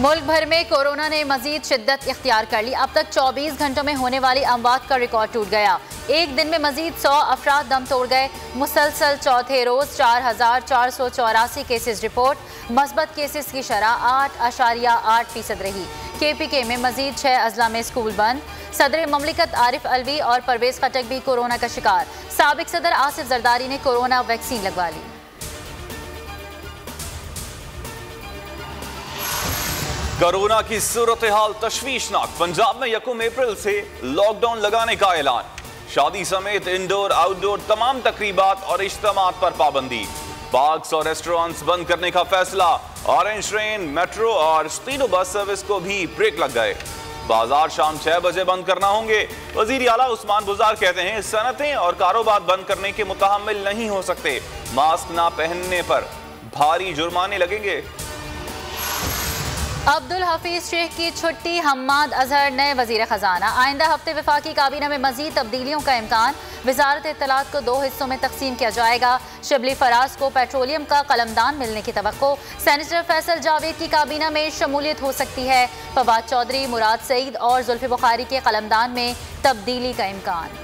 मुल्क भर में कोरोना ने मजीद शिद्दत इख्तियार कर ली। अब तक 24 घंटों में होने वाली अमवात का रिकॉर्ड टूट गया। एक दिन में मजीद 100 अफराद दम तोड़ गए। मुसलसल चौथे रोज 4,484 केसेस रिपोर्ट। मस्बत केसेस की शरह 8.8% रही। KPK में मजीद 6 अजला में स्कूल बंद। सदर ममलिकत आरिफ अलवी और परवेज खटक भी कोरोना का शिकार। साबिक सदर आसिफ जरदारी ने कोरोना वैक्सीन लगवा ली। कोरोना की सूरत हाल तशवीशनाक। पंजाब में 1 अप्रैल से लॉकडाउन लगाने का ऐलान। शादी समेत इंडोर आउटडोर तमाम तकरीबात और इज्तिमात पर पाबंदी। पार्क्स और रेस्टोरेंट्स बंद करने का फैसला। ऑरेंज ट्रेन, मेट्रो और स्पीडो बस सर्विस को भी ब्रेक लग गए। बाजार शाम 6 बजे बंद करना होंगे। वजीर आला उस्मान बुज़दार कहते हैं सनतें और कारोबार बंद करने के मुतहम्मिल नहीं हो सकते। मास्क ना पहनने पर भारी जुर्माने लगेंगे। अब्दुल हफीज शेख की छुट्टी। हम्माद अजहर नए वजीर खजाना। आइंदा हफ्ते वफाकी काबीना में मजीद तब्दीलियों का इम्कान। वजारत इत्तलात को 2 हिस्सों में तकसीम किया जाएगा। शिबली फराज को पेट्रोलियम का कलमदान मिलने की तवक्को। सेनेटर फैसल जावेद की काबीना में शमूलियत हो सकती है। फवाद चौधरी, मुराद सईद और जुल्फी बुखारी के कलमदान में तब्दीली का इम्कान।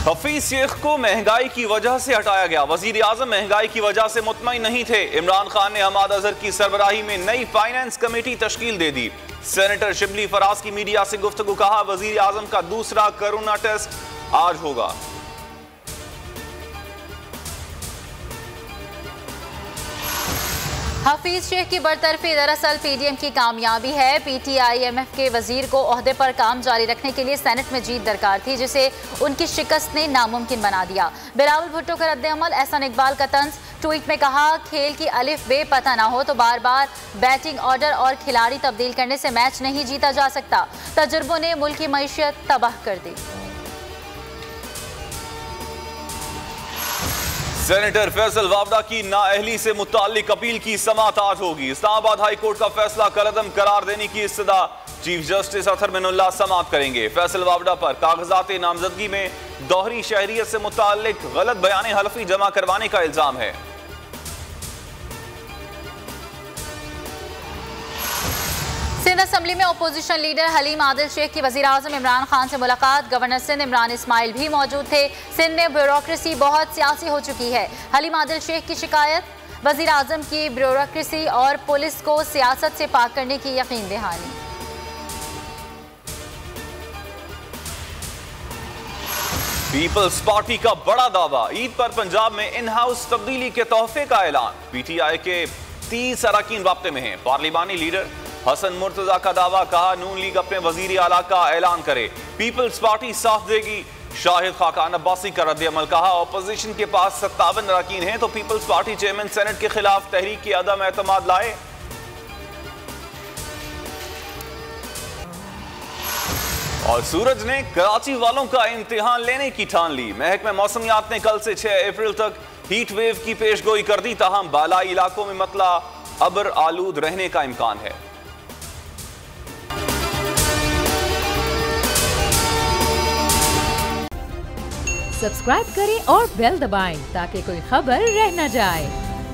हफीज शेख को महंगाई की वजह से हटाया गया। वजीर आजम महंगाई की वजह से मुतमईन नहीं थे। इमरान खान ने हम्माद अजहर की सरबराही में नई फाइनेंस कमेटी तश्कील दे दी। सेनेटर शिबली फराज की मीडिया से गुफ्तगू। कहा वजीर आजम का दूसरा कोरोना टेस्ट आज होगा। हफीज शेख की बरतरफी दरअसल PDM की कामयाबी है। PTIMF के वजीर को ओहदे पर काम जारी रखने के लिए सेनेट में जीत दरकार थी, जिसे उनकी शिकस्त ने नामुमकिन बना दिया। बिलावल भुट्टो का रद्द-ए-अमल। एहसान इकबाल का तंज। ट्वीट में कहा खेल की अलिफ बे पता ना हो तो बार बार बैटिंग ऑर्डर और खिलाड़ी तब्दील करने से मैच नहीं जीता जा सकता। तजुर्बों ने मुल्क की मईशत तबाह कर दी। सेनेटर फैसल वावड़ा की नाअहली से मुताल्लिक अपील की समाअत आज होगी। इस्लामाबाद हाई कोर्ट का फैसला कलअदम करार देने की इस्तदा चीफ जस्टिस अतहर मिनुल्लाह समाअत करेंगे। फैसल वावड़ा पर कागजात नामजदगी में दोहरी शहरियत से मुताल्लिक गलत बयान हलफी जमा करवाने का इल्जाम है। सिंध असम्बली में अपोजिशन लीडर हलीम आदिल शेख की वजीर आजम इमरान खान से मुलाकात। गवर्नर सिंध इमरान इस्माइल भी मौजूद थे। सिंध में ब्यूरोक्रेसी बहुत सियासी हो चुकी है। हलीम आदिल शेख की शिकायत। वजीर आजम की ब्यूरोक्रेसी और पुलिस को सियासत से पाक करने की यकीन दहानी। पीपल्स पार्टी का बड़ा दावा। ईद पर पंजाब में इन हाउस तब्दीली के तोहफे का ऐलान। PTI के 30 अरकान राब्ते में हैं। पार्लिमानी लीडर हसन मुर्तजा का दावा। कहा नून लीग अपने वजीर आला का ऐलान करे। पीपल्स पार्टी साथ देगी। शाहिद खाकान अब्बासी का रद्द-ए-अमल। कहा ऑपोजिशन के पास 57 अरकान हैं तो पीपल्स पार्टी चेयरमैन सेनेट के खिलाफ तहरीक की अदम एतमाद लाए। और सूरज ने कराची वालों का इम्तिहान लेने की ठान ली। महकमे मौसमियात ने कल से 6 अप्रैल तक हीट वेव की पेशगोई कर दी। ताहम बालाई इलाकों में मतला अबर आलूद रहने का इम्कान है। सब्सक्राइब करें और बेल दबाएं ताकि कोई खबर रह न जाए।